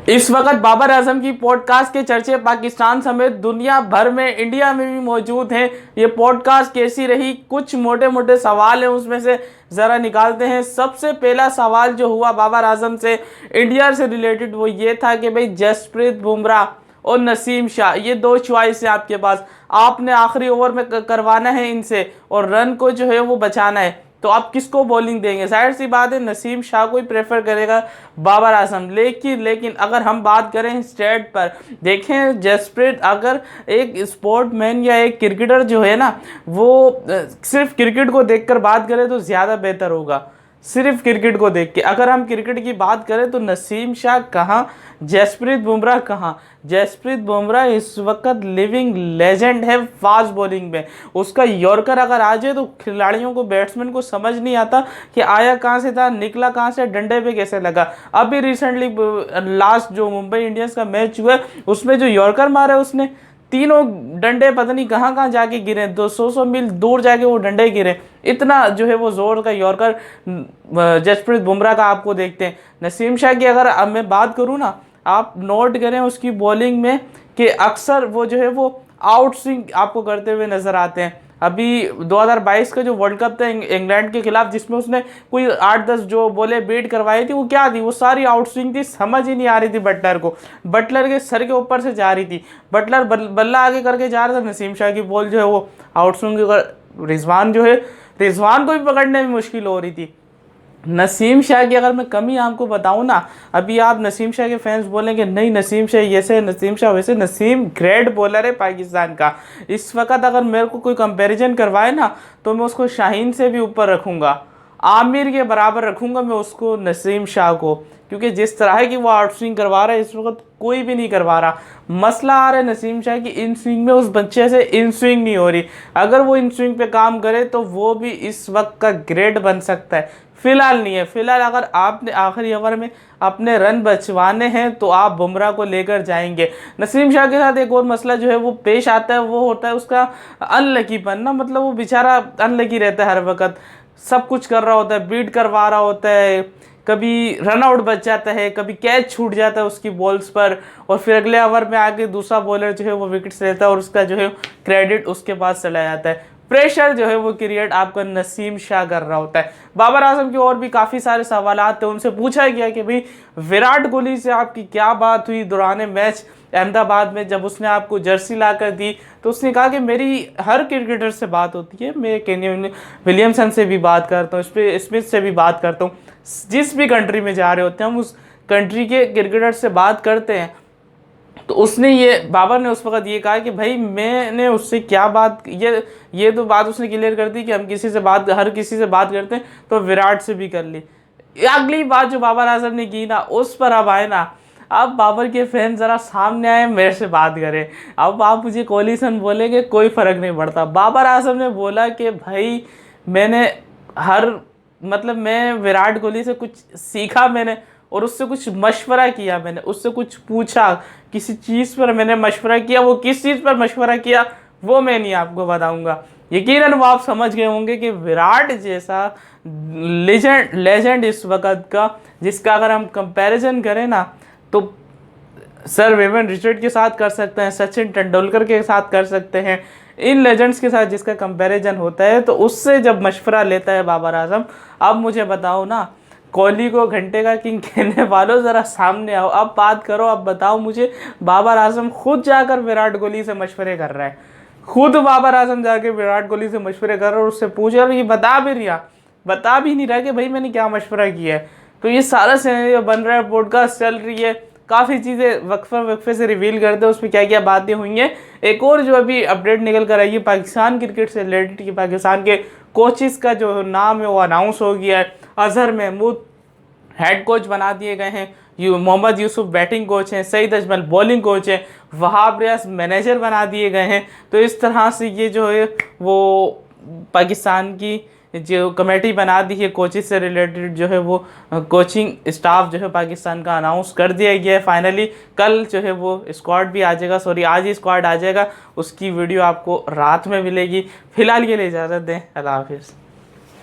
इस वक्त बाबर आजम की पॉडकास्ट के चर्चे पाकिस्तान समेत दुनिया भर में, इंडिया में भी मौजूद हैं। ये पॉडकास्ट कैसी रही, कुछ मोटे मोटे सवाल हैं उसमें से ज़रा निकालते हैं। सबसे पहला सवाल जो हुआ बाबर आजम से इंडिया से रिलेटेड वो ये था कि भाई जसप्रीत बुमराह और नसीम शाह, ये दो चॉइस है आपके पास। आपने आखिरी ओवर में करवाना है इनसे और रन को जो है वो बचाना है, तो आप किसको बॉलिंग देंगे? जाहिर सी बात है नसीम शाह को ही प्रेफर करेगा बाबर आजम। लेकिन अगर हम बात करें स्टेट पर, देखें जसप्रीत अगर एक स्पोर्टमैन या एक क्रिकेटर जो है ना, वो सिर्फ क्रिकेट को देखकर बात करे तो ज़्यादा बेहतर होगा। सिर्फ क्रिकेट को देख के अगर हम क्रिकेट की बात करें तो नसीम शाह कहाँ, जसप्रीत बुमराह कहाँ। जसप्रीत बुमराह इस वक्त लिविंग लेजेंड है फास्ट बॉलिंग में। उसका यॉर्कर अगर आ जाए तो खिलाड़ियों को, बैट्समैन को समझ नहीं आता कि आया कहाँ से था, निकला कहाँ से, डंडे पे कैसे लगा। अभी रिसेंटली लास्ट जो मुंबई इंडियंस का मैच हुआ उसमें जो यॉर्कर मारा उसने, तीनों डंडे पता नहीं कहाँ कहाँ जाके गिरे, 200 मील दूर जाके वो डंडे गिरे। इतना जो है वो जोर का यॉर्कर जसप्रीत बुमराह का आपको देखते हैं। नसीम शाह की अगर अब मैं बात करूँ ना, आप नोट करें उसकी बॉलिंग में कि अक्सर वो जो है वो आउट स्विंग आपको करते हुए नजर आते हैं। अभी 2022 का जो वर्ल्ड कप था इंग्लैंड के खिलाफ, जिसमें उसने कोई 8-10 जो बॉलें बीट करवाई थी, वो क्या थी, वो सारी आउट स्विंग थी। समझ ही नहीं आ रही थी बटलर को, बटलर के सर के ऊपर से जा रही थी। बटलर बल्ला आगे करके जा रहा था, नसीम शाह की बॉल जो है वो आउट स्विंग, रिजवान जो है, रिजवान को भी पकड़ने में मुश्किल हो रही थी। नसीम शाह की अगर मैं कमी आपको बताऊं ना, अभी आप नसीम शाह के फैंस बोलेंगे नहीं नसीम शाह ऐसे, नसीम शाह वैसे। नसीम ग्रेट बॉलर है पाकिस्तान का। इस वक्त अगर मेरे को कोई कंपैरिजन करवाए ना तो मैं उसको शाहीन से भी ऊपर रखूंगा, आमिर के बराबर रखूंगा मैं उसको, नसीम शाह को। क्योंकि जिस तरह की वो आउट स्विंग करवा रहा है इस वक्त कोई भी नहीं करवा रहा। मसला आ रहा है नसीम शाह की इन स्विंग में, उस बच्चे से इन स्विंग नहीं हो रही। अगर वो इन स्विंग पे काम करे तो वो भी इस वक्त का ग्रेट बन सकता है। फिलहाल नहीं है। फिलहाल अगर आपने आखिरी ओवर में अपने रन बचवाने हैं तो आप बुमराह को लेकर जाएंगे। नसीम शाह के साथ एक और मसला जो है वो पेश आता है, वो होता है उसका अनलकीपन ना, मतलब वो बेचारा अनलकी रहता है हर वक्त। सब कुछ कर रहा होता है, बीट करवा रहा होता है, कभी रन आउट बच जाता है, कभी कैच छूट जाता है उसकी बॉल्स पर, और फिर अगले ओवर में आके दूसरा बॉलर जो है वो विकेट्स लेता है और उसका जो है क्रेडिट उसके पास चला जाता है। प्रेशर जो है वो क्रिएट आपका नसीम शाह कर रहा होता है। बाबर आजम के और भी काफ़ी सारे सवाल थे, उनसे पूछा गया कि भाई विराट कोहली से आपकी क्या बात हुई दौरान मैच अहमदाबाद में, जब उसने आपको जर्सी ला कर दी तो उसने कहा कि मेरी हर क्रिकेटर से बात होती है, मैं केन विलियमसन से भी बात करता हूँ, स्मिथ से भी बात करता हूँ। जिस भी कंट्री में जा रहे होते हैं हम उस कंट्री के क्रिकेटर से बात करते हैं। तो उसने ये, बाबर ने उस वक्त ये कहा कि भाई मैंने उससे क्या बात, ये तो बात उसने क्लियर कर दी कि हम किसी से बात, हर किसी से बात करते हैं तो विराट से भी कर ली। अगली बात जो बाबर आजम ने की ना उस पर अब आए ना, अब बाबर के फैन ज़रा सामने आए, मेरे से बात करें। अब आप मुझे कोहलीसन बोलेंगे कोई फ़र्क नहीं पड़ता। बाबर आजम ने बोला कि भाई मैंने मतलब मैं विराट कोहली से कुछ सीखा मैंने, और उससे कुछ मशवरा किया मैंने, उससे कुछ पूछा, किसी चीज़ पर मैंने मशवरा किया। वो किस चीज़ पर मशवरा किया वो मैं नहीं आपको बताऊंगा। यकीनन वो आप समझ गए होंगे कि विराट जैसा लेजेंड इस वक्त का, जिसका अगर हम कंपैरिजन करें ना तो सर विवियन रिचर्ड के साथ कर सकते हैं, सचिन तेंदुलकर के साथ कर सकते हैं, इन लेजेंड्स के साथ जिसका कंपैरिजन होता है, तो उससे जब मशवरा लेता है बाबर आजम। अब मुझे बताओ ना, कोहली को घंटे का किंग कहने वालों ज़रा सामने आओ, अब बात करो, अब बताओ मुझे। बाबर आजम खुद जाकर विराट कोहली से मशवरे कर रहा है, खुद बाबर आजम जाके विराट कोहली से मशवरे कर रहा है और उससे पूछ रहा है, ये बता भी नहीं रहा कि भाई मैंने क्या मशवरा किया है। तो ये सारा सिनेरियो बन रहा है, पॉडकास्ट चल रही है, काफ़ी चीज़ें वक्फे से रिवील करते हैं उसमें क्या क्या बातें हुई हैं। एक और जो अभी अपडेट निकल कर आई है पाकिस्तान क्रिकेट से रिलेटेड कि पाकिस्तान के कोचेस का जो नाम है वो अनाउंस हो गया है। अजहर महमूद हेड कोच बना दिए गए हैं, मोहम्मद यूसुफ बैटिंग कोच हैं, सईद अजमल बॉलिंग कोच हैं, वहाब रियाज मैनेजर बना दिए गए हैं। तो इस तरह से ये जो है वो पाकिस्तान की जो कमेटी बना दी है कोचेस से रिलेटेड, जो है वो कोचिंग स्टाफ जो है पाकिस्तान का अनाउंस कर दिया गया है फाइनली। कल जो है वो स्क्वाड भी आ जाएगा, सॉरी आज ही स्क्वाड आ जाएगा, उसकी वीडियो आपको रात में मिलेगी। फिलहाल के लिए इजाज़त दें, अल्लाह हाफिज़।